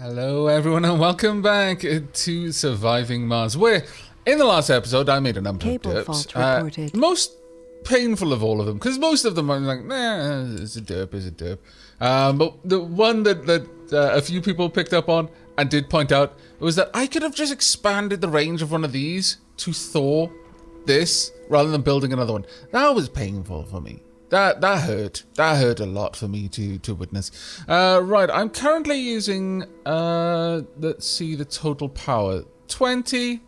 Hello everyone and welcome back to Surviving Mars, where in the last episode I made a number of Cable derps. fault reported. Most painful of all of them, because most of them are like, nah, it's a derp, it's a derp. But the one that a few people picked up on and did point out was that I could have just expanded the range of one of these to Thor this rather than building another one. That was painful for me. That hurt. That hurt a lot for me to witness. Right, I'm currently using, let's see the total power. 20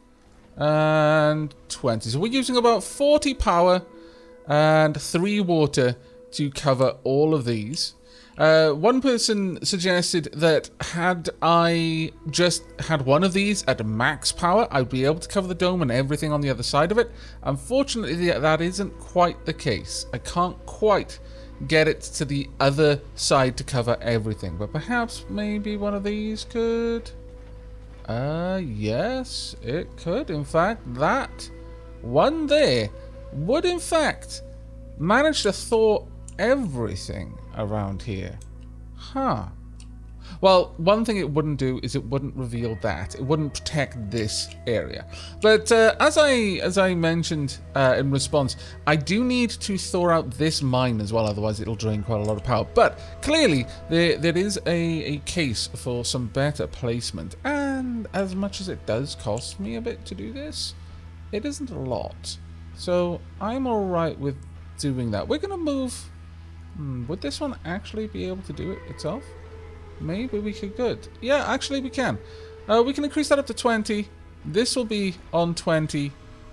and 20. So we're using about 40 power and 3 water to cover all of these. One person suggested that had I just had one of these at max power, I'd be able to cover the dome and everything on the other side of it. Unfortunately, that isn't quite the case. I can't quite get it to the other side to cover everything, but perhaps maybe one of these could? Yes, it could. In fact, that one there would in fact manage to thaw everything around here. Huh. Well, one thing it wouldn't do is it wouldn't reveal that. It wouldn't protect this area. But as I mentioned in response, I do need to thaw out this mine as well, otherwise it'll drain quite a lot of power. But clearly, there is a case for some better placement. And as much as it does cost me a bit to do this, it isn't a lot. So I'm alright with doing that. We're going to move... would this one actually be able to do it itself? Maybe we could. Good. Yeah, actually we can. We can increase that up to 20. This will be on 20,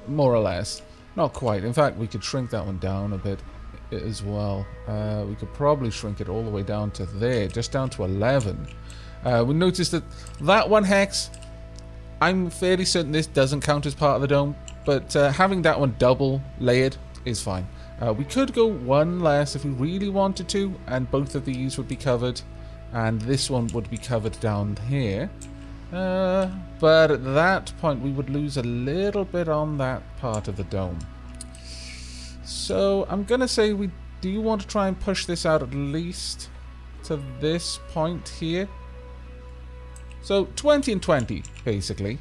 more or less. Not quite. In fact, we could shrink that one down a bit as well. We could probably shrink it all the way down to there, just down to 11. We notice that that one hex, I'm fairly certain this doesn't count as part of the dome, but having that one double layered is fine. We could go one less if we really wanted to, and both of these would be covered, and this one would be covered down here. But at that point, we would lose a little bit on that part of the dome. So I'm going to say we do want to try and push this out at least to this point here. So 20 and 20, basically.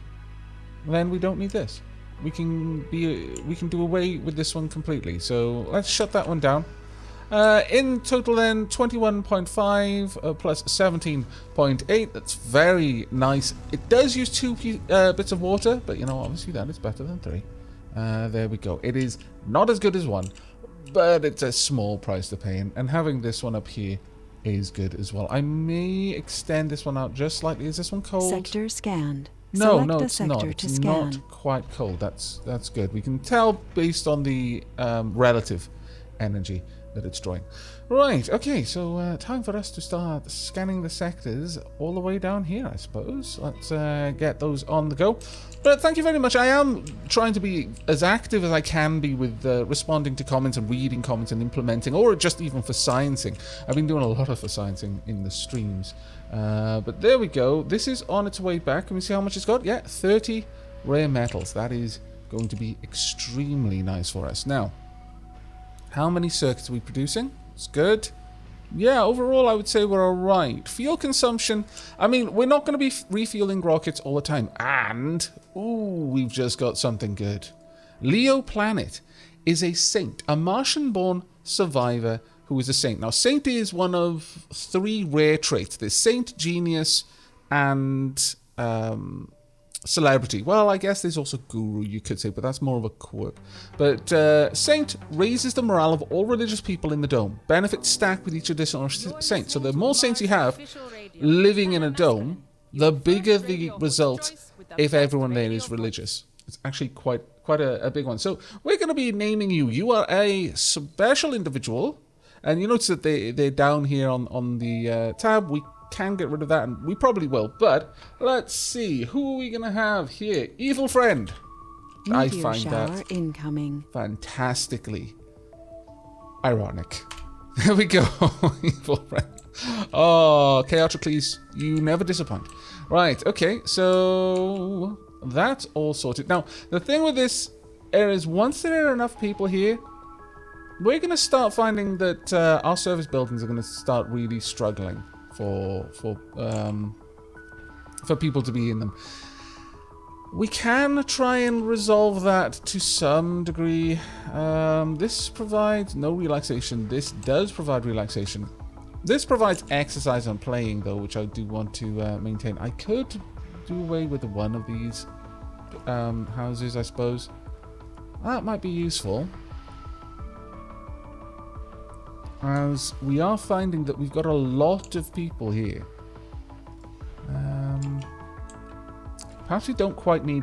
Then we don't need this. We can do away with this one completely. So let's shut that one down. In total then 21.5 plus 17.8. That's very nice. It does use 2 bits of water, but you know, obviously that is better than 3. There we go. It is not as good as 1, but it's a small price to pay, and having this one up here is good as well. I may extend this one out just slightly. Is this one cold? Sector scanned. No, Select no, the it's sector not. to It's scan. not quite cold. That's good. We can tell based on the relative energy that it's drawing. Right, okay, so time for us to start scanning the sectors all the way down here, I suppose. Let's get those on the go. But thank you very much. I am trying to be as active as I can be with responding to comments and reading comments and implementing, or just even for sciencing. I've been doing a lot of for sciencing in the streams. But there we go. This is on its way back. Can we see how much it's got? Yeah, 30 rare metals. That is going to be extremely nice for us. Now, how many circuits are we producing? It's good. Yeah, overall I would say we're alright. Fuel consumption, I mean, we're not going to be refueling rockets all the time. And, ooh, we've just got something good. Leo Planet is a saint, a Martian-born survivor who is a saint. Now, saint is one of 3 rare traits. There's saint, genius, and celebrity. Well, I guess there's also guru, you could say, but that's more of a quirk. But saint raises the morale of all religious people in the dome. Benefits stack with each additional saint. So the more saints you have living in a dome, the bigger the result if everyone there is religious. It's actually quite a big one. So we're going to be naming you. You are a special individual. And you notice that they're down here on the tab. We can get rid of that, and we probably will. But let's see. Who are we going to have here? Evil Friend. Meteor I find shower that incoming. fantastically ironic. There we go. Evil Friend. Oh, Chaotricles, you never disappoint. Right, okay. So that's all sorted. Now, the thing with this is once there are enough people here, we're going to start finding that our service buildings are going to start really struggling for for people to be in them. We can try and resolve that to some degree. This provides no relaxation. This does provide relaxation. This provides exercise and playing, though, which I do want to maintain. I could do away with one of these houses, I suppose. That might be useful, as we are finding that we've got a lot of people here. Perhaps we don't quite need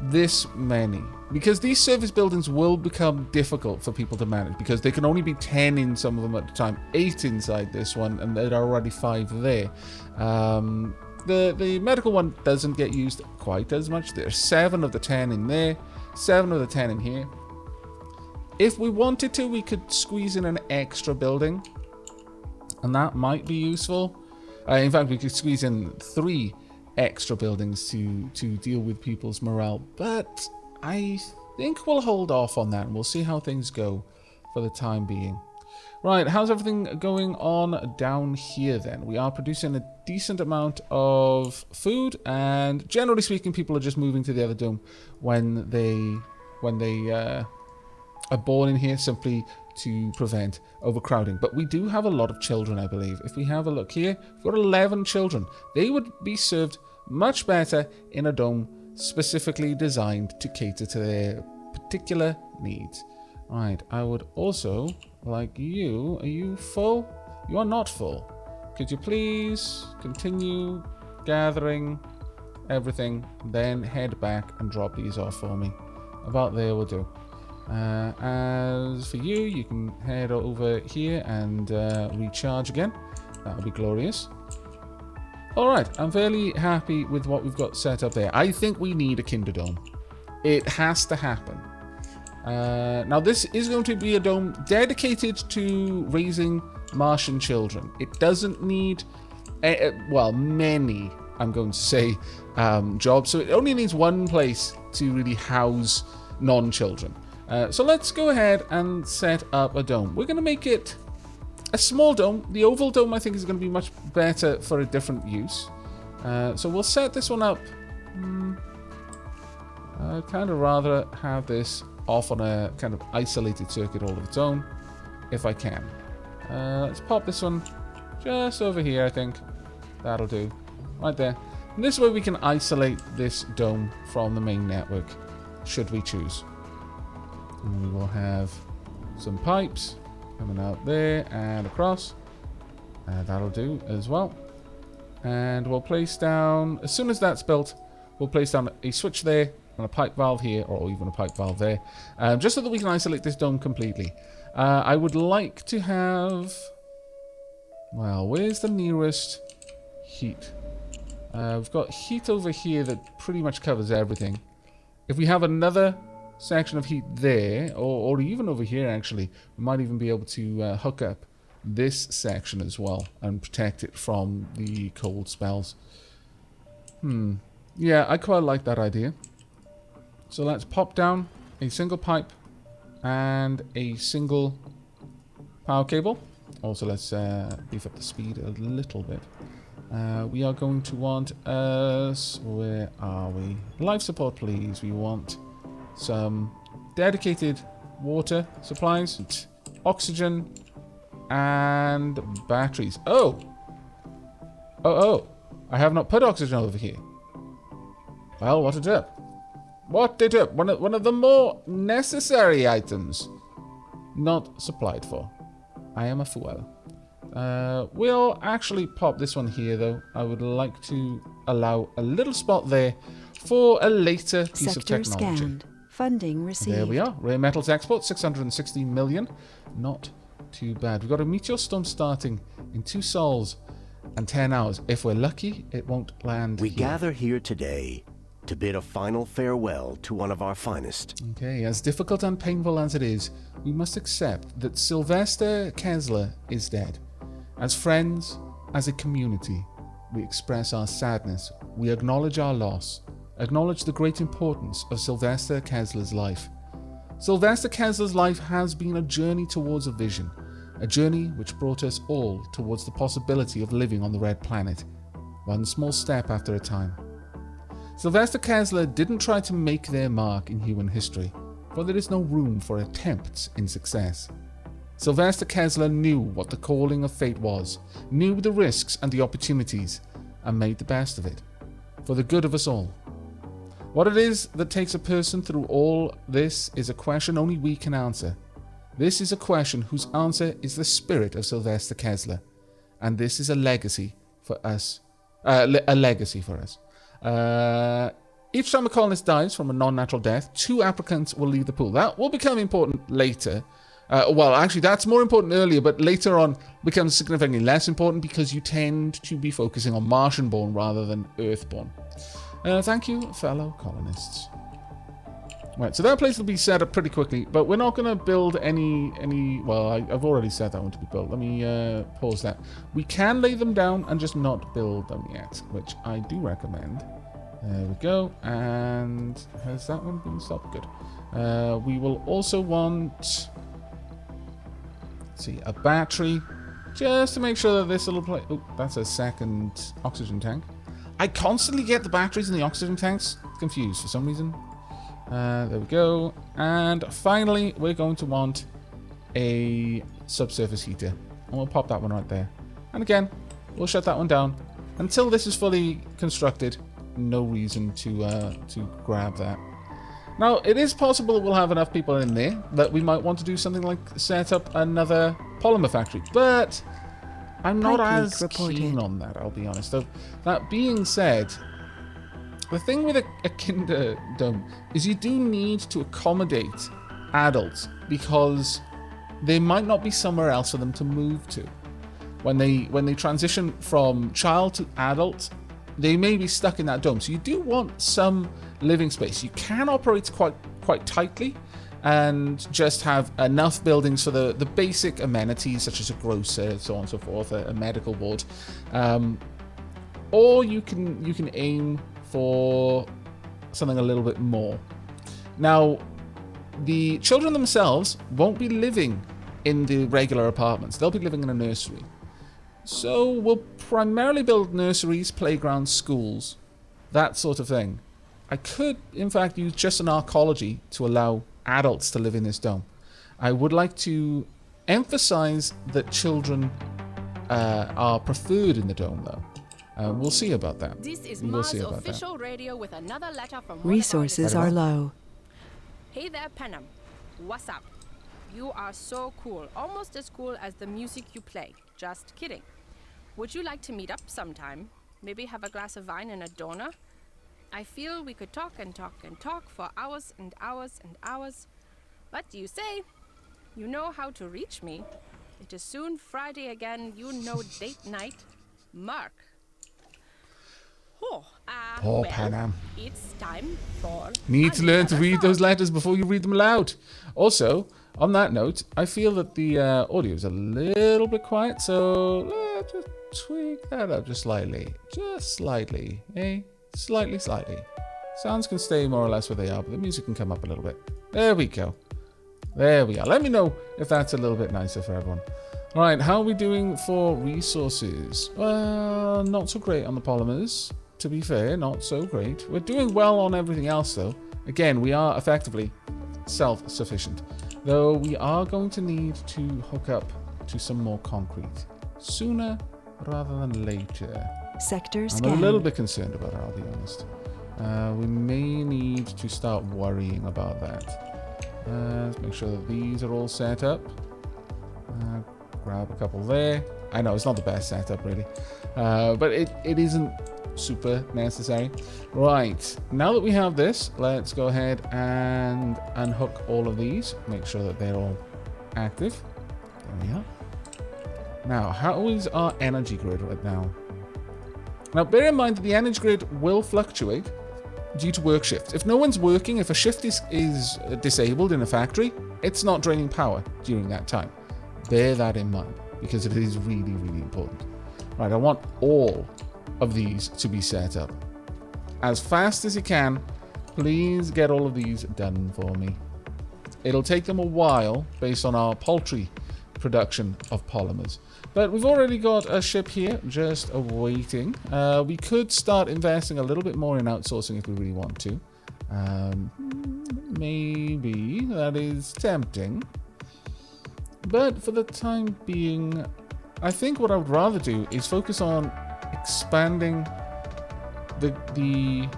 this many, because these service buildings will become difficult for people to manage, because they can only be 10 in some of them at a time, 8 inside this one, and there are already 5 there. The medical one doesn't get used quite as much. There's 7 of the 10 in there, 7 of the 10 in here. If we wanted to, we could squeeze in an extra building, and that might be useful. In fact, we could squeeze in 3 extra buildings to deal with people's morale, but I think we'll hold off on that and we'll see how things go for the time being. Right, how's everything going on down here then? We are producing a decent amount of food, and generally speaking, people are just moving to the other dome when they are born in here, simply to prevent overcrowding. But we do have a lot of children, I believe. If we have a look here, we've got 11 children. They would be served much better in a dome specifically designed to cater to their particular needs. Right, I would also like you. Are you full? You are not full. Could you please continue gathering everything, then head back and drop these off for me. About there will do. As for you, you can head over here and recharge again. That'll be glorious. Alright, I'm fairly happy with what we've got set up there. I think we need a Kinderdome. It has to happen. Now, this is going to be a dome dedicated to raising Martian children. It doesn't need, well, many, I'm going to say, jobs. So it only needs one place to really house non-children. So let's go ahead and set up a dome. We're going to make it a small dome. The oval dome, I think, is going to be much better for a different use. So we'll set this one up. I'd kind of rather have this off on a kind of isolated circuit all of its own, if I can. Let's pop this one just over here, I think. That'll do. Right there. And this way we can isolate this dome from the main network, should we choose. And we will have some pipes coming out there and across. That'll do as well. And we'll place down, as soon as that's built, we'll place down a switch there and a pipe valve here, or even a pipe valve there, just so that we can isolate this dome completely. I would like to have, well, where's the nearest heat? We've got heat over here that pretty much covers everything. If we have another section of heat there, or even over here actually, we might even be able to hook up this section as well and protect it from the cold spells. Yeah, I quite like that idea. So let's pop down a single pipe and a single power cable. Also, let's beef up the speed a little bit. We are going to want where are we? Life support, please. We want some dedicated water supplies, oxygen, and batteries. Oh, I have not put oxygen over here. Well, what a tip. What a tip. One of the more necessary items not supplied for. I am a fool. We'll actually pop this one here, though. I would like to allow a little spot there for a later piece of technology. Sector scanned. Funding received. There we are. Rare metals export, 660 million. Not too bad. We've got a meteor storm starting in 2 sols and 10 hours. If we're lucky, it won't land We here. gather here today to bid a final farewell to one of our finest. Okay, as difficult and painful as it is, we must accept that Sylvester Kessler is dead. As friends, as a community, we express our sadness. We acknowledge our loss, acknowledge the great importance of Sylvester Kessler's life. Sylvester Kessler's life has been a journey towards a vision, a journey which brought us all towards the possibility of living on the Red Planet. one small step after a time. Sylvester Kessler didn't try to make their mark in human history, for there is no room for attempts in success. Sylvester Kessler knew what the calling of fate was, knew the risks and the opportunities, and made the best of it, for the good of us all. What it is that takes a person through all this is a question only we can answer. This is a question whose answer is the spirit of Sylvester Kessler, and this is a legacy for us. Each time a colonist dies from a non-natural death, 2 applicants will leave the pool. That will become important later. Well, actually, that's more important earlier, but later on becomes significantly less important because you tend to be focusing on Martian-born rather than Earth-born. Thank you, fellow colonists. Right, so that place will be set up pretty quickly, but we're not going to build any. Well, I've already set that one to be built. Let me pause that. We can lay them down and just not build them yet, which I do recommend. There we go. And has that one been stopped? Good. We will also want, let's see, a battery, just to make sure that this little place. Oh, that's a second oxygen tank. I constantly get the batteries in the oxygen tanks confused for some reason. There we go. And finally, we're going to want a subsurface heater. And we'll pop that one right there. And again, we'll shut that one down. Until this is fully constructed, no reason to grab that. Now, it is possible that we'll have enough people in there that we might want to do something like set up another polymer factory. But I'm not as keen on that, I'll be honest. So, that being said, the thing with a Kinderdome is you do need to accommodate adults because there might not be somewhere else for them to move to. When they transition from child to adult, they may be stuck in that dome. So you do want some living space. You can operate quite tightly and just have enough buildings for the basic amenities such as a grocer, so on and so forth, a medical ward, or you can aim for something a little bit more. Now, the children themselves won't be living in the regular apartments. They'll be living in a nursery. So we'll primarily build nurseries, playgrounds, schools, that sort of thing. I could, in fact, use just an arcology to allow adults to live in this dome. I would like to emphasize that children are preferred in the dome, though. We'll see about that. This is Mars official radio with another letter from Resources are low. Hey there, Panam. What's up? You are so cool, almost as cool as the music you play. Just kidding. Would you like to meet up sometime? Maybe have a glass of wine and a donut? I feel we could talk and talk and talk for hours and hours and hours. What do you say? You know how to reach me. It is soon Friday again. You know date night. Mark. Poor Panam. It's time for... Need to learn to read those letters before you read them aloud. Also, on that note, I feel that the audio is a little bit quiet, so let's just tweak that up just slightly. Just slightly, eh? Slightly. Sounds can stay more or less where they are, but the music can come up a little bit. There we go. There we are. Let me know if that's a little bit nicer for everyone. All right, how are we doing for resources? Well, not so great on the polymers. To be fair, not so great. We're doing well on everything else, though. Again, we are effectively self-sufficient. Though we are going to need to hook up to some more concrete. Sooner rather than later. Sector scan. I'm a little bit concerned about it, I'll be honest. We may need to start worrying about that. Let's make sure that these are all set up. Grab a couple there. I know, it's not the best setup, really. But it isn't super necessary. Right, now that we have this, let's go ahead and unhook all of these. Make sure that they're all active. There we are. Now, how is our energy grid right now? Now, bear in mind that the energy grid will fluctuate due to work shifts. If no one's working, if a shift is disabled in a factory, it's not draining power during that time. Bear that in mind, because it is really, really important. Right, I want all of these to be set up. As fast as you can, please get all of these done for me. It'll take them a while based on our paltry production of polymers. But we've already got a ship here just awaiting. We could start investing a little bit more in outsourcing if we really want to. Maybe that is tempting. But for the time being, I think what I would rather do is focus on expanding the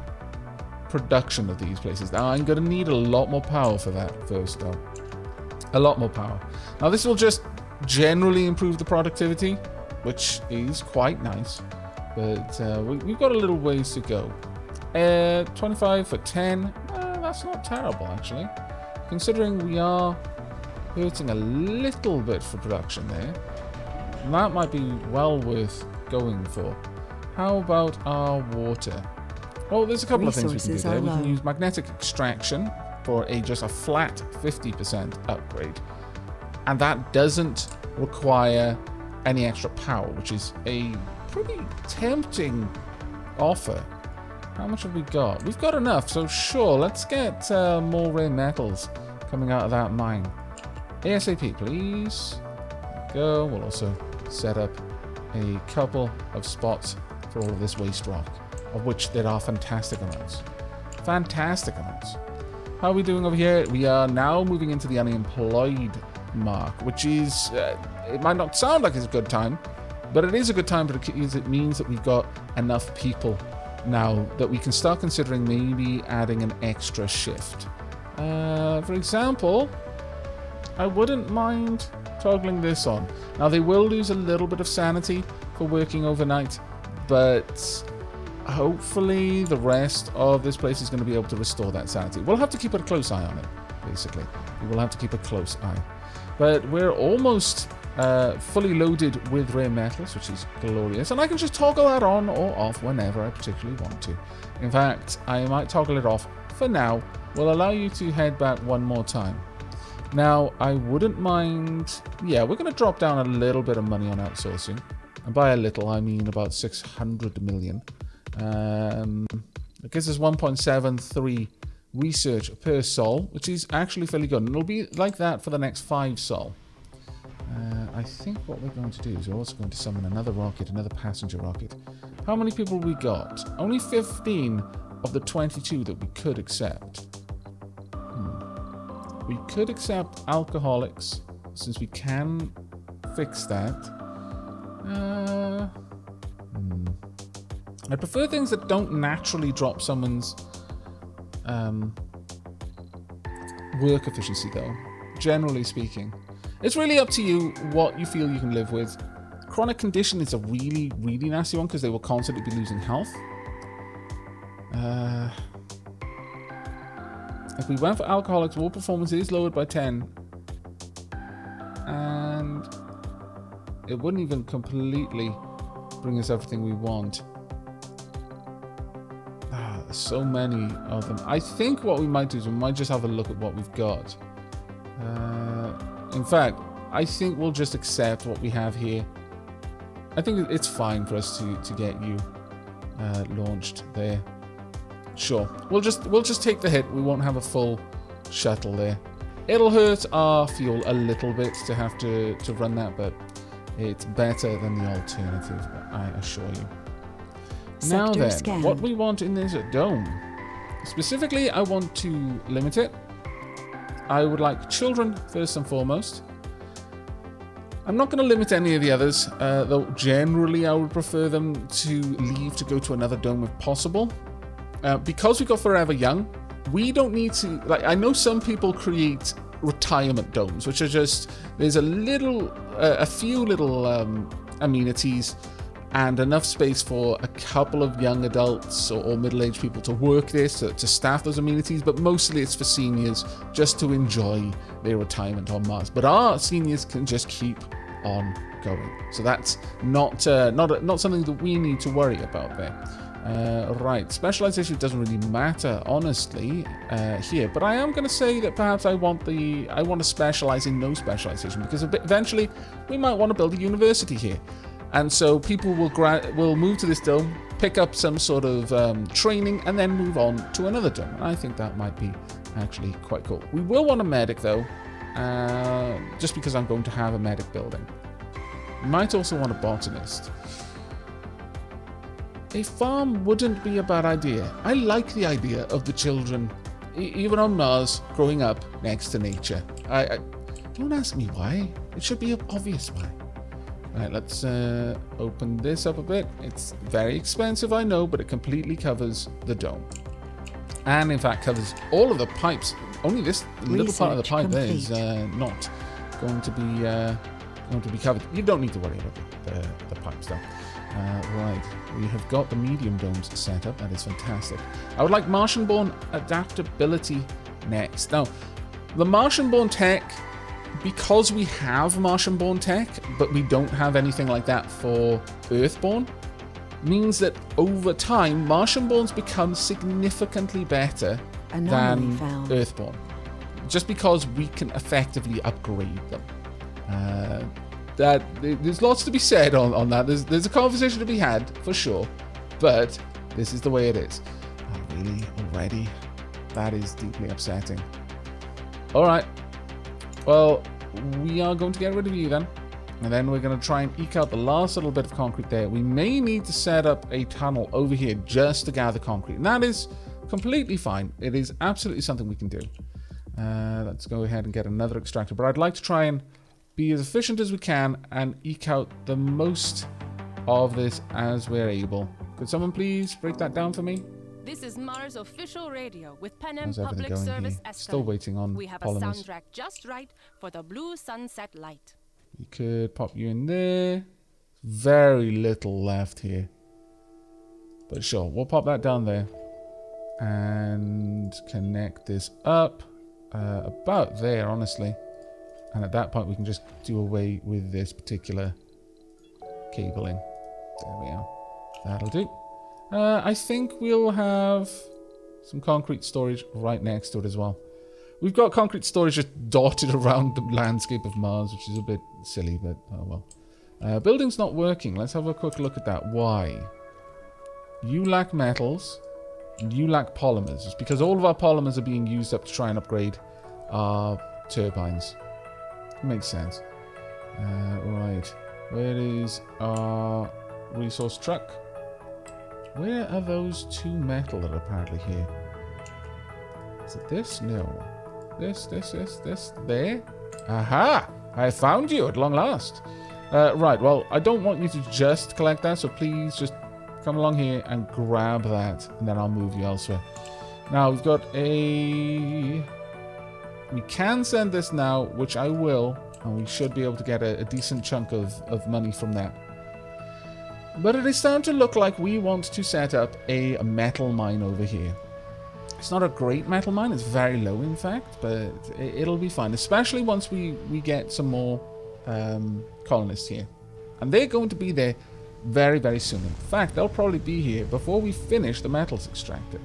production of these places. Now, I'm going to need a lot more power for that first, though. A lot more power. Now, this will just generally improve the productivity, which is quite nice. But we've got a little ways to go. 25 for 10. That's not terrible, actually. Considering we are hurting a little bit for production there. That might be well worth going for. How about our water? Well, there's a couple of things we can do there. We can use magnetic extraction for just a flat 50% upgrade. And that doesn't require any extra power, which is a pretty tempting offer. How much have we got? We've got enough, so sure, let's get more rare metals coming out of that mine. ASAP, please. There we go. We'll also set up a couple of spots for all of this waste rock, of which there are fantastic amounts. Fantastic amounts. How are we doing over here? We are now moving into the unemployed mark, which is, it might not sound like it's a good time, but it is a good time because it means that we've got enough people now that we can start considering maybe adding an extra shift. For example, I wouldn't mind toggling this on. Now, they will lose a little bit of sanity for working overnight, but hopefully the rest of this place is going to be able to restore that sanity. We'll have to keep a close eye on it, basically. We will have to keep a close eye. But we're almost fully loaded with rare metals, which is glorious. And I can just toggle that on or off whenever I particularly want to. In fact, I might toggle it off for now. Will allow you to head back one more time. Now, I wouldn't mind... Yeah, we're going to drop down a little bit of money on outsourcing. And by a little, I mean about 600 million. It gives us 1.73 research per sol, which is actually fairly good. And it'll be like that for the next 5 sol. I think what we're going to do is we're also going to summon another rocket, another passenger rocket. How many people we got? Only 15 of the 22 that we could accept. We could accept alcoholics, since we can fix that. I prefer things that don't naturally drop someone's work efficiency, though, generally speaking. It's really up to you what you feel you can live with. Chronic condition is a really, really nasty one because they will constantly be losing health. If we went for alcoholics, war performance is lowered by 10. And it wouldn't even completely bring us everything we want. There's so many of them. I think what we might do is we might just have a look at what we've got. In fact, I think we'll just accept what we have here. I think it's fine for us to get you launched there. Sure, we'll just take the hit. We won't have a full shuttle there. It'll hurt our fuel a little bit to have to run that, but it's better than the alternative, I assure you. Now then, what we want in this dome. Specifically, I want to limit it. I would like children first and foremost. I'm not going to limit any of the others, though generally I would prefer them to leave to go to another dome if possible. Because we got Forever Young, we don't need to... Like, I know some people create retirement domes, which are just... There's a few little amenities and enough space for a couple of young adults or middle-aged people to work this, to staff those amenities, but mostly it's for seniors just to enjoy their retirement on Mars. But our seniors can just keep on going. So that's not something that we need to worry about there. Right, specialization doesn't really matter, honestly, here. But I am going to say that perhaps I want to specialize in no specialization, because eventually we might want to build a university here. And so people will move to this dome, pick up some sort of training, and then move on to another dome. And I think that might be actually quite cool. We will want a medic, though. just because I'm going to have a medic building. Might also want a botanist. A farm wouldn't be a bad idea. I like the idea of the children, even on Mars, growing up next to nature. I don't ask me why. It should be obvious why. Right, let's open this up a bit. It's very expensive, I know, but it completely covers the dome. And in fact covers all of the pipes. Only this little part of the pipe there is not going to be covered. You don't need to worry about the pipes though. Right, we have got the medium domes set up. That is fantastic. I would like Martian-born adaptability next. Now, the Martian-born tech, because we have Martian-born tech, but we don't have anything like that for Earthborn, means that over time, Martian-borns become significantly better than Earthborn. Just because we can effectively upgrade them. There's lots to be said on that. There's a conversation to be had, for sure. But this is the way it is. Oh, really? Already? That is deeply upsetting. Alright. Well, we are going to get rid of you then. And then we're going to try and eke out the last little bit of concrete there. We may need to set up a tunnel over here just to gather concrete. And that is completely fine. It is absolutely something we can do. Let's go ahead and get another extractor. But I'd like to try and be as efficient as we can and eke out the most of this as we're able. Could someone please break that down for me? This is Mars official radio with Panem How's everything Public going Service here? Escalade. Still waiting on We have a polymers. soundtrack just right for the blue sunset light. You could pop you in there. Very little left here. But sure, we'll pop that down there. And connect this up. About there, honestly. And at that point, we can just do away with this particular cabling. There we are. That'll do. I think we'll have some concrete storage right next to it as well. We've got concrete storage just dotted around the landscape of Mars, which is a bit silly, but oh well. Building's not working. Let's have a quick look at that. Why? You lack metals, and you lack polymers. It's because all of our polymers are being used up to try and upgrade our turbines. Makes sense. Right. Where is our resource truck? Where are those two metal that are apparently here? Is it this? No. This. There? Aha! I found you at long last. Right, well, I don't want you to just collect that, so please just come along here and grab that, and then I'll move you elsewhere. Now, we've got a... We can send this now, which I will, and we should be able to get a decent chunk of money from that. But it is starting to look like we want to set up a metal mine over here. It's not a great metal mine, it's very low in fact, but it'll be fine, especially once we get some more colonists here. And they're going to be there very, very soon. In fact, they'll probably be here before we finish the metals extractor.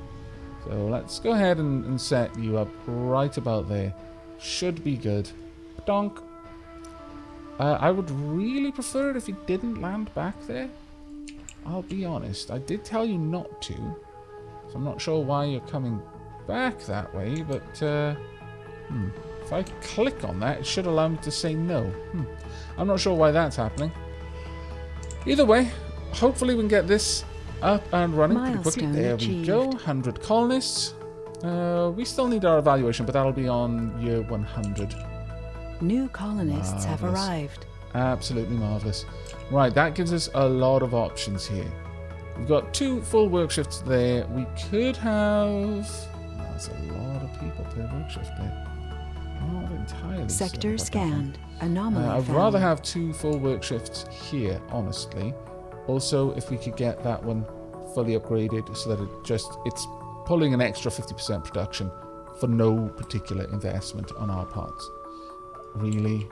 So let's go ahead and set you up right about there. Should be good. Donk. I would really prefer it if you didn't land back there. I'll be honest. I did tell you not to. So I'm not sure why you're coming back that way, but if I click on that, it should allow me to say no. I'm not sure why that's happening. Either way, hopefully we can get this up and running pretty quickly. There we go. 100 colonists. We still need our evaluation, but that'll be on year 100. New colonists have arrived. Absolutely marvellous. Right, that gives us a lot of options here. We've got 2 full work shifts there. We could have... That's a lot of people per work shift there. Not entirely. Sector scanned. Anomaly I'd found. rather have 2 full work shifts here, honestly. Also, if we could get that one fully upgraded so that it's pulling an extra 50% production for no particular investment on our parts. Really?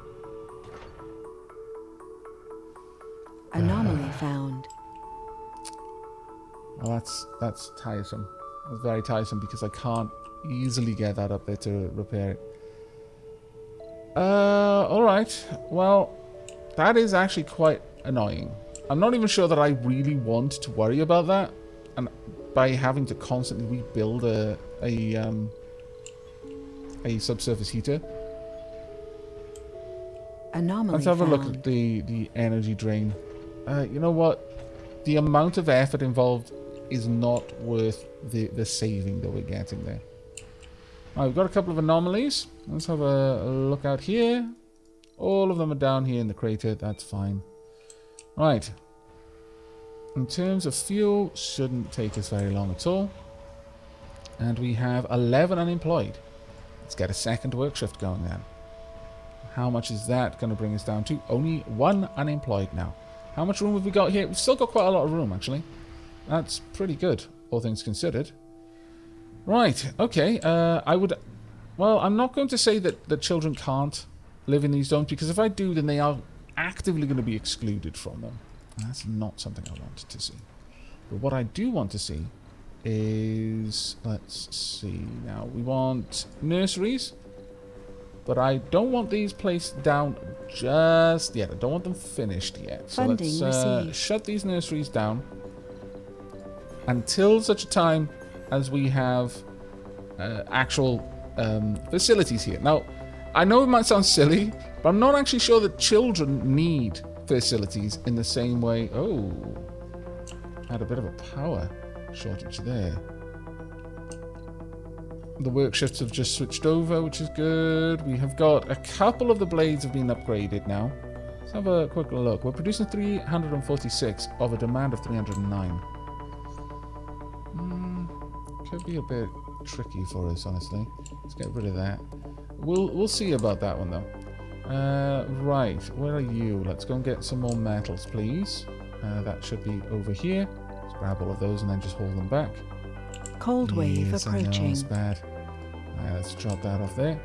Anomaly found. Well, that's tiresome. That's very tiresome because I can't easily get that up there to repair it. Alright. Well, that is actually quite annoying. I'm not even sure that I really want to worry about that. And by having to constantly rebuild a subsurface heater. Anomaly Let's have a look found. at the energy drain. You know what? The amount of effort involved is not worth the saving that we're getting there. Alright, we've got a couple of anomalies. Let's have a look out here. All of them are down here in the crater. That's fine. Right. In terms of fuel, shouldn't take us very long at all. And we have 11 unemployed. Let's get a second work shift going then. How much is that going to bring us down to? Only 1 unemployed now. How much room have we got here? We've still got quite a lot of room, actually. That's pretty good, all things considered. Right, okay. Well, I'm not going to say that the children can't live in these domes, because if I do, then they are actively going to be excluded from them. And that's not something I wanted to see. But what I do want to see is... Let's see now. We want nurseries. But I don't want these placed down just yet. I don't want them finished yet. So Funding let's shut these nurseries down until such a time as we have actual facilities here. Now, I know it might sound silly, but I'm not actually sure that children need facilities in the same way. Oh, had a bit of a power shortage there. The work shifts have just switched over, which is good. We have got a couple of the blades have been upgraded now. Let's have a quick look. We're producing 346 of a demand of 309. Could be a bit tricky for us, honestly. Let's get rid of that. We'll see about that one though. Right, where are you? Let's go and get some more metals, please. That should be over here. Let's grab all of those and then just hold them back. Cold wave Yes, I know, approaching. it's bad. Alright, let's drop that off there.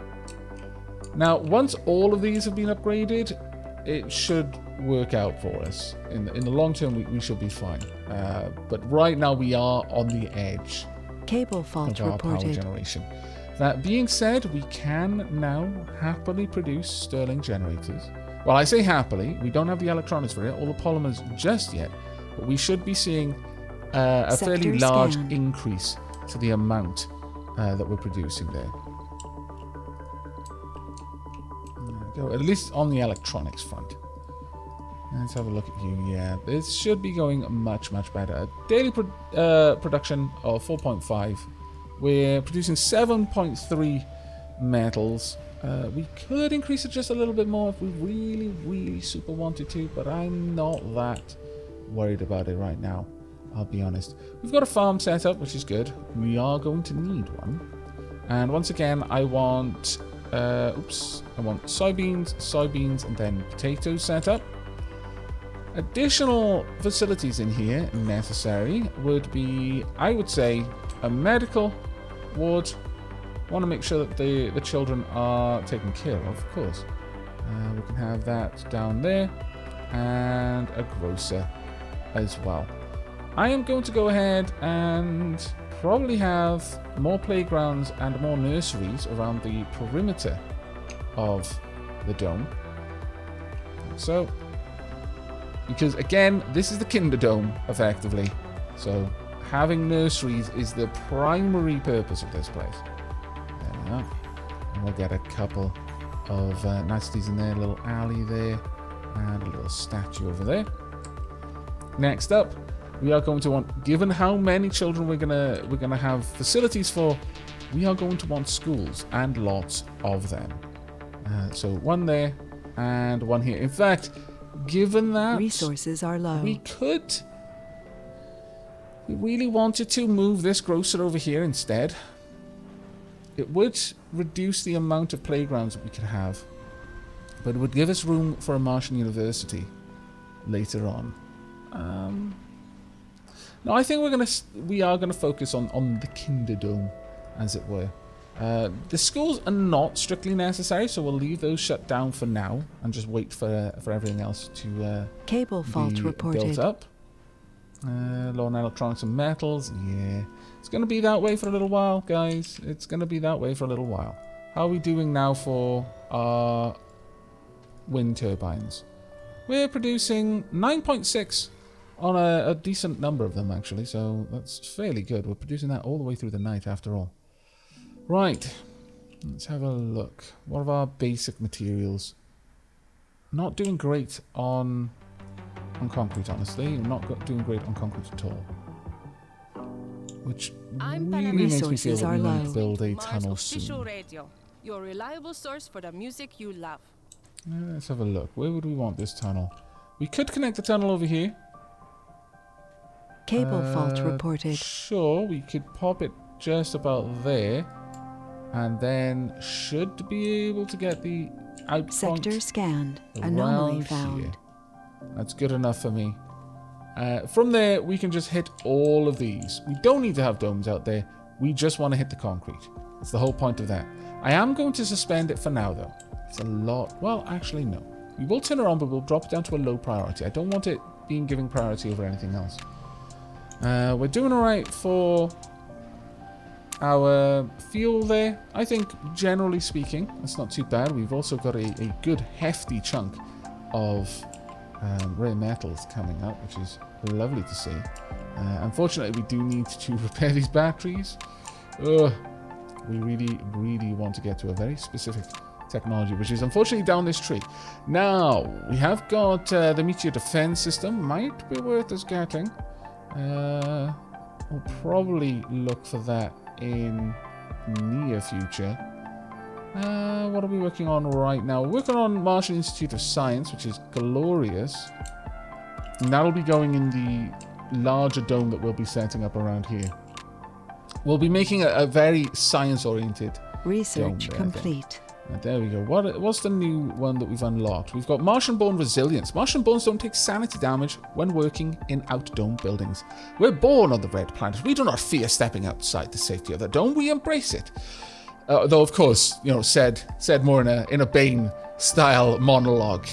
Now, once all of these have been upgraded, it should work out for us. In the long term, we should be fine. But right now, we are on the edge Cable fault of our power reported. generation. That being said, we can now happily produce Stirling generators. Well, I say happily. We don't have the electronics for it, or the polymers just yet. But we should be seeing a fairly Sector large scan. increase to the amount that we're producing there. There we go. At least on the electronics front. Let's have a look at you. Yeah, this should be going much, much better. Daily production of 4.5. We're producing 7.3 metals. We could increase it just a little bit more if we really, really super wanted to, but I'm not that worried about it right now. I'll be honest. We've got a farm set up, which is good. We are going to need one. And once again, I want... I want soybeans, and then potatoes set up. Additional facilities in here necessary would be, I would say, a medical ward. Want to make sure that the children are taken care of course. We can have that down there. And a grocer as well. I am going to go ahead and probably have more playgrounds and more nurseries around the perimeter of the dome. So, because again, this is the Kinderdome, effectively. So, having nurseries is the primary purpose of this place. There we are. And we'll get a couple of niceties in there, a little alley there, and a little statue over there. Next up, we are going to want, given how many children we're gonna have facilities for, we are going to want schools and lots of them. So one there and one here. In fact, given that Resources are low. we really wanted to move this grocer over here instead. It would reduce the amount of playgrounds that we could have, but it would give us room for a Martian university later on. No, I think we are gonna focus on the Kinderdome, as it were. The schools are not strictly necessary, so we'll leave those shut down for now and just wait for everything else to Cable fault be reported. built up. Low on electronics and metals. Yeah, it's gonna be that way for a little while, guys. It's gonna be that way for a little while. How are we doing now for our wind turbines? We're producing 9.6 on a decent number of them, actually, so that's fairly good. We're producing that all the way through the night, after all. Right, let's have a look. What are our basic materials? not doing great on concrete, honestly. I'm not doing great on concrete at all. Which I'm really Panama. makes me feel Resources that are we need to low. build a Mars tunnel official soon. radio, your reliable source for the music you love. Let's have a look. Where would we want this tunnel? We could connect the tunnel over here. Cable fault reported. Sure, we could pop it just about there. And then should be able to get the out Sector point scanned. Anomaly around found. here. That's good enough for me. From there, we can just hit all of these. We don't need to have domes out there. We just want to hit the concrete. That's the whole point of that. I am going to suspend it for now, though. It's a lot. Well, actually, no. We will turn around, but we'll drop it down to a low priority. I don't want it being given priority over anything else. We're doing all right for our fuel there. I think, generally speaking, that's not too bad. We've also got a good, hefty chunk of rare metals coming up, which is lovely to see. Unfortunately, we do need to repair these batteries. Ugh. We really, really want to get to a very specific technology, which is unfortunately down this tree. Now, we have got the meteor defense system. Might be worth us getting. We'll probably look for that in near future. What are we working on right now? We're working on Martian Institute of Science, which is glorious. And that'll be going in the larger dome that we'll be setting up around here. We'll be making a very science-oriented Research dome there, complete. there we go. What's the new one that we've unlocked? We've got Martian-born resilience. Martian-borns don't take sanity damage when working in out-dome buildings. We're born on the red planet. We do not fear stepping outside the safety of the dome. We embrace it. Though, of course, you know, said more in a Bane-style monologue.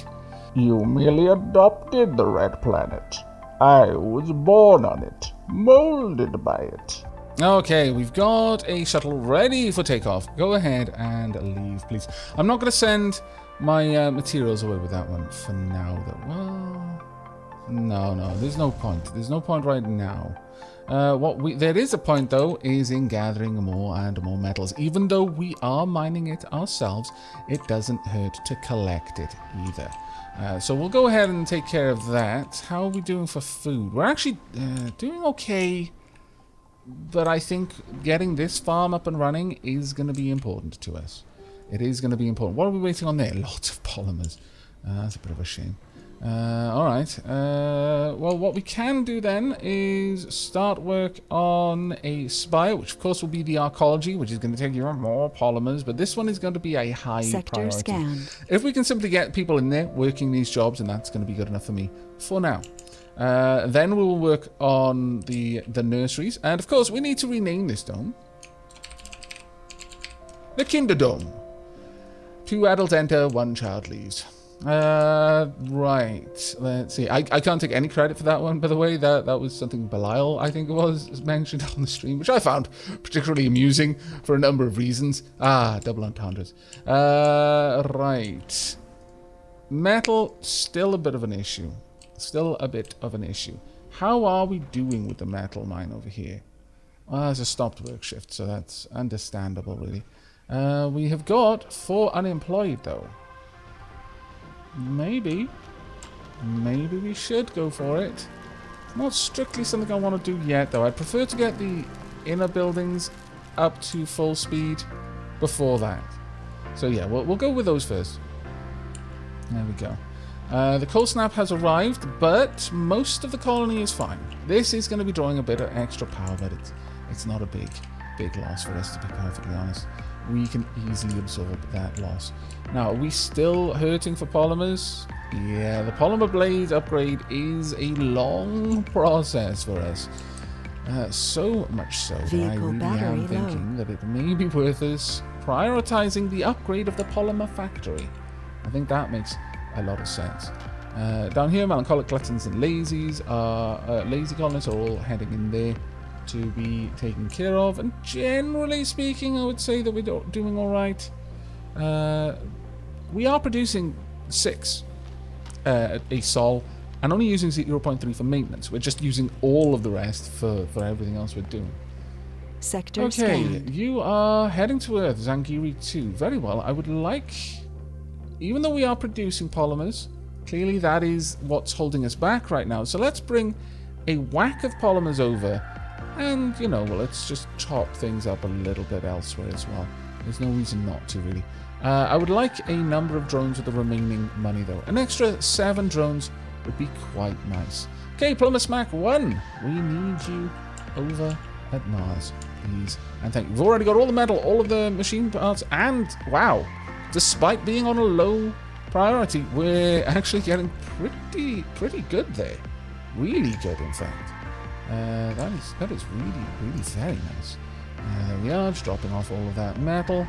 You merely adopted the red planet. I was born on it, molded by it. Okay, we've got a shuttle ready for takeoff. Go ahead and leave, please. I'm not going to send my materials away with that one for now, though. Well, no, there's no point. There's no point right now. There is a point, though, is in gathering more and more metals. Even though we are mining it ourselves, it doesn't hurt to collect it either. So we'll go ahead and take care of that. How are we doing for food? We're actually doing okay. But I think getting this farm up and running is going to be important to us. It is going to be important. What are we waiting on there? Lots of polymers. That's a bit of a shame. Alright. Well, what we can do then is start work on a spire, which of course will be the arcology, which is going to take you on more polymers. But this one is going to be a high Sector priority. scanned. If we can simply get people in there working these jobs, and that's going to be good enough for me for now. Then we will work on the nurseries. And of course, we need to rename this dome. The Kinderdome. 2 adults enter, 1 child leaves. Right. Let's see. I can't take any credit for that one, by the way. That was something Belial, I think it was mentioned on the stream, which I found particularly amusing for a number of reasons. Double entendres. Right. Metal, still a bit of an issue. How are we doing with the metal mine over here? Well, there's a stopped work shift, so that's understandable, really. We have got 4 unemployed, though. Maybe we should go for it. Not strictly something I want to do yet, though. I'd prefer to get the inner buildings up to full speed before that. So yeah, we'll go with those first. There we go. The cold snap has arrived, but most of the colony is fine. This is going to be drawing a bit of extra power, but it's not a big loss for us, to be perfectly honest. We can easily absorb that loss. Now, are we still hurting for polymers? Yeah, the polymer blade upgrade is a long process for us. So much so that I really am thinking that it may be worth us prioritizing the upgrade of the polymer factory. I think that makes a lot of sense. Down here, melancholic gluttons and lazy colonists are all heading in there to be taken care of, and generally speaking, I would say that we're doing all right. We are producing 6 a sol and only using 0.3 for maintenance. We're just using all of the rest for everything else we're doing. Sector scanned. You are heading to Earth, Zangiri 2. Very well. I would like even though we are producing polymers, clearly that is what's holding us back right now. So let's bring a whack of polymers over, and, you know, let's just chop things up a little bit elsewhere as well. There's no reason not to, really. I would like a number of drones with the remaining money, though. An extra 7 drones would be quite nice. Okay, Plumber Smack 1. We need you over at Mars, please. And thank you. We've already got all the metal, all of the machine parts, and, wow, despite being on a low priority, we're actually getting pretty good there. Really good, in fact. That is really very nice. There we are, just dropping off all of that metal.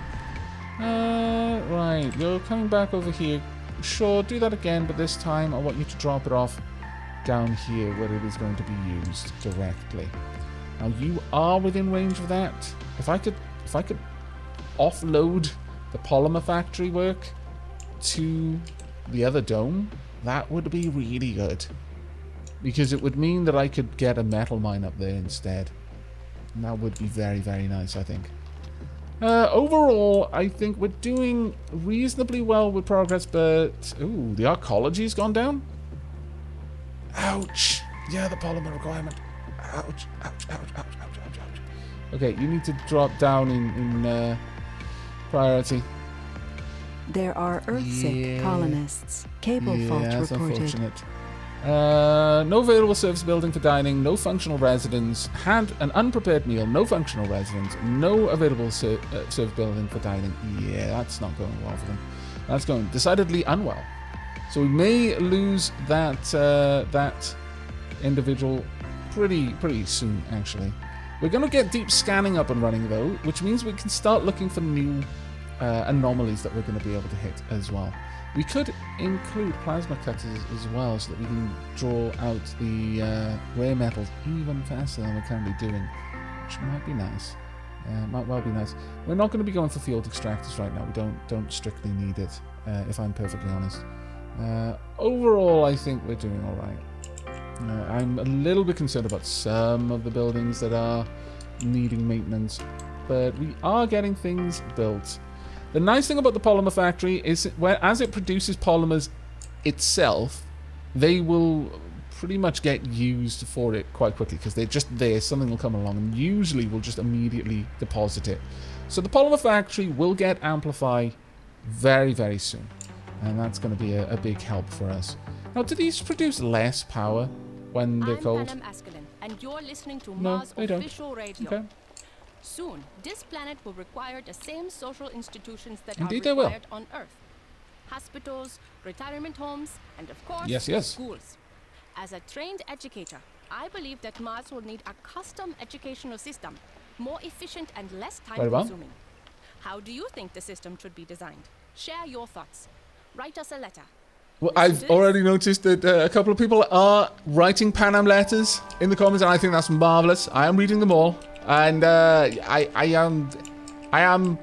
Right, you're coming back over here. Sure, do that again, but this time I want you to drop it off down here where it is going to be used directly. Now you are within range of that. If I could offload the polymer factory work to the other dome, that would be really good. Because it would mean that I could get a metal mine up there instead. And that would be very, very nice, I think. Overall, I think we're doing reasonably well with progress, but... Ooh, the arcology's gone down? Ouch! Yeah, the polymer requirement. Ouch, ouch, ouch, ouch, ouch, ouch, ouch. Okay, you need to drop down in priority. There are Earthsick colonists. Cable fault that's reported. Unfortunate. No available service building for dining, no functional residence, had an unprepared meal, no functional residence, no available service building for dining. Yeah, that's not going well for them. That's going decidedly unwell. So we may lose that individual pretty soon, actually. We're going to get deep scanning up and running, though, which means we can start looking for new anomalies that we're going to be able to hit as well. We could include plasma cutters as well, so that we can draw out the rare metals even faster than we're currently doing, which might be nice. Might well be nice. We're not going to be going for field extractors right now. We don't strictly need it, if I'm perfectly honest. Overall, I think we're doing all right. I'm a little bit concerned about some of the buildings that are needing maintenance, but we are getting things built. The nice thing about the polymer factory is as it produces polymers itself, they will pretty much get used for it quite quickly because they're just there. Something will come along and usually will just immediately deposit it. So the polymer factory will get Amplify very, very soon. And that's going to be a big help for us. Now, do these produce less power when they're cold? I'm Askelin, and you're listening to No, Mars they don't. Official Radio. Okay. Soon, this planet will require the same social institutions that Indeed are they will. required on Earth. Hospitals, retirement homes, and of course, Yes. schools. As a trained educator, I believe that Mars will need a custom educational system, more efficient and less Very well. time-consuming. How do you think the system should be designed? Share your thoughts. Write us a letter. Well, Listen I've to already noticed that a couple of people are writing Pan Am letters in the comments, and I think that's marvelous. I am reading them all, and I am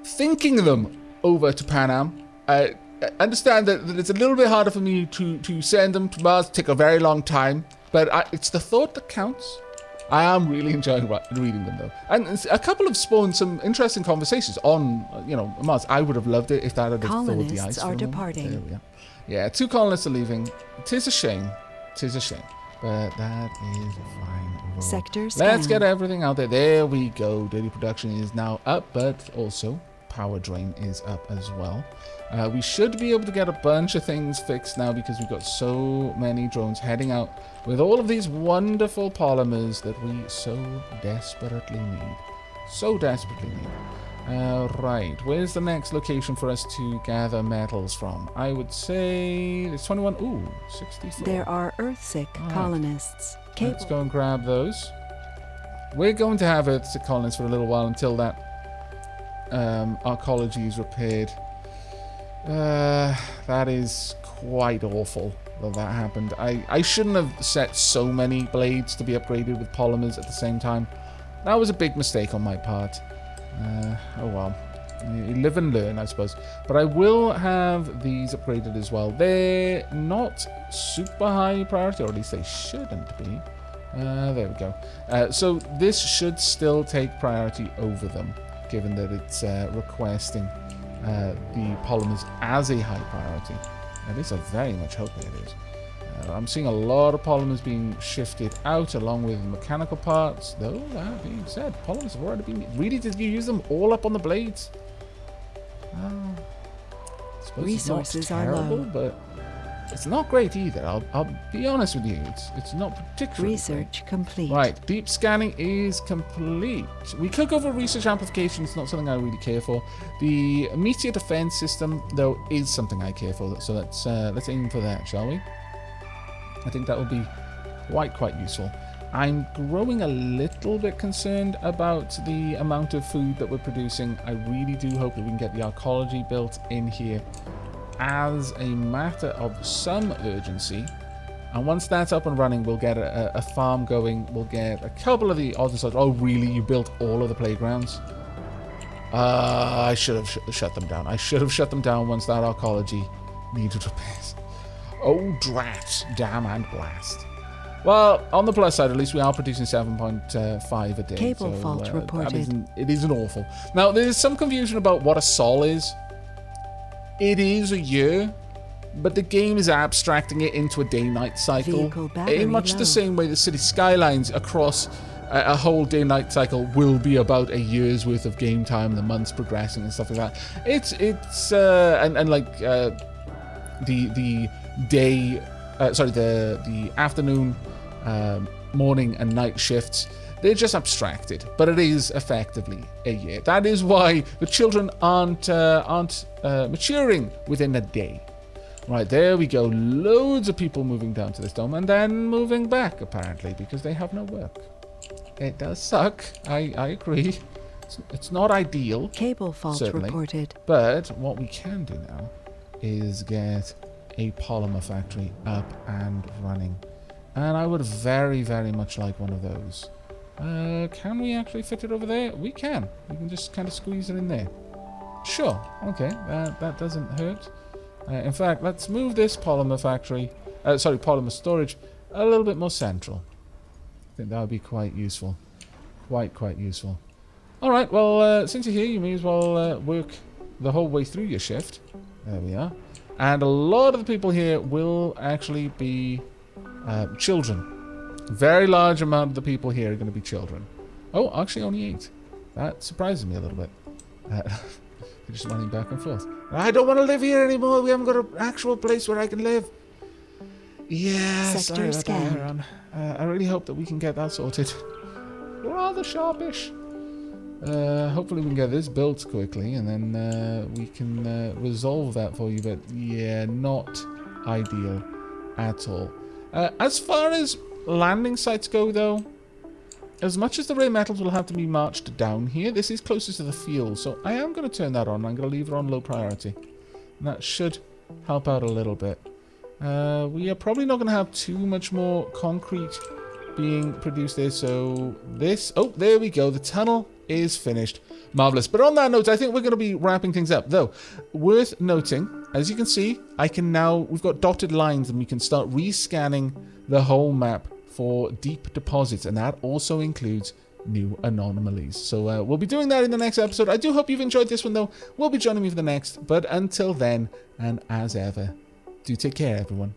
thinking them over to Pan Am. I understand that it's a little bit harder for me to send them to Mars. Take a very long time, but it's the thought that counts. I am really enjoying reading them, though. And a couple have spawned some interesting conversations on, Mars. I would have loved it if that had thawed the Colonists ice. are for a moment. departing. There we are. Yeah, 2 colonists are leaving. Tis a shame. But that is fine overall. Sector Let's scan. get everything out there. There we go. Daily production is now up, but also power drain is up as well. We should be able to get a bunch of things fixed now because we've got so many drones heading out with all of these wonderful polymers that we so desperately need. Right, where's the next location for us to gather metals from? I would say it's 21. Ooh, 64. There are Earthsick colonists. Let's go and grab those. We're going to have Earthsick colonists for a little while until that arcology is repaired. That is quite awful that happened. I shouldn't have set so many blades to be upgraded with polymers at the same time. That was a big mistake on my part. Oh well. You live and learn, I suppose. But I will have these upgraded as well. They're not super high priority, or at least they shouldn't be. There we go. So this should still take priority over them, given that it's requesting the polymers as a high priority. At least I very much hope that it is. I'm seeing a lot of polymers being shifted out along with mechanical parts. Though, that being said, polymers have already been... Really, did you use them all up on the blades? I suppose Resources it's not terrible, are low. but it's not great either. I'll be honest with you. It's not particularly Research complete. Right, deep scanning is complete. We could go for research amplification. It's not something I really care for. The meteor defense system, though, is something I care for. So let's aim for that, shall we? I think that will be quite useful. I'm growing a little bit concerned about the amount of food that we're producing. I really do hope that we can get the archaeology built in here as a matter of some urgency. And once that's up and running, we'll get a farm going. We'll get a couple of the odds and sods. Oh, really? You built all of the playgrounds? I should have shut them down. I should have shut them down once that archaeology needed repairs. Oh, drat. Damn and blast. Well, on the plus side, at least we are producing 7.5 a day. Cable fault reported. It isn't awful. Now, there's some confusion about what a sol is. It is a year, but the game is abstracting it into a day-night cycle. Vehicle battery In much low. the same way the city skylines across a whole day-night cycle will be about a year's worth of game time, the months progressing and stuff like that. It's the day, the afternoon, morning and night shifts, they're just abstracted, but it is effectively a year. That is why the children aren't maturing within a day. Right, there we go. Loads of people moving down to this dome and then moving back, apparently, because they have no work. It does suck. I agree. It's not ideal. Cable fault certainly, reported. But what we can do now is get a polymer factory up and running. And I would very, very much like one of those. Can we actually fit it over there? We can. We can just kind of squeeze it in there. Sure. Okay. That doesn't hurt. In fact, let's move this polymer factory, polymer storage, a little bit more central. I think that would be quite useful. Quite useful. All right. Well, since you're here, you may as well work the whole way through your shift. There we are. And a lot of the people here will actually be children. Very large amount of the people here are going to be children. Oh, actually only 8. That surprises me a little bit. They're just running back and forth. I don't want to live here anymore. We haven't got an actual place where I can live. Yeah, sorry about that, Aaron. I really hope that we can get that sorted. Rather sharpish. Hopefully we can get this built quickly and then we can resolve that for you. But yeah, not ideal at all. As far as landing sites go, though, as much as the rare metals will have to be marched down here, this is closest to the field, so I am going to turn that on. I'm going to leave it on low priority. And that should help out a little bit. We are probably not going to have too much more concrete being produced there, so this... Oh, there we go. The tunnel is finished. Marvellous. But on that note, I think we're going to be wrapping things up. Though, worth noting, as you can see, we've got dotted lines and we can start rescanning the whole map for deep deposits, and that also includes new anomalies. So we'll be doing that in the next episode. I do hope you've enjoyed this one, though. We'll be joining me for the next. But until then, and as ever, do take care, everyone.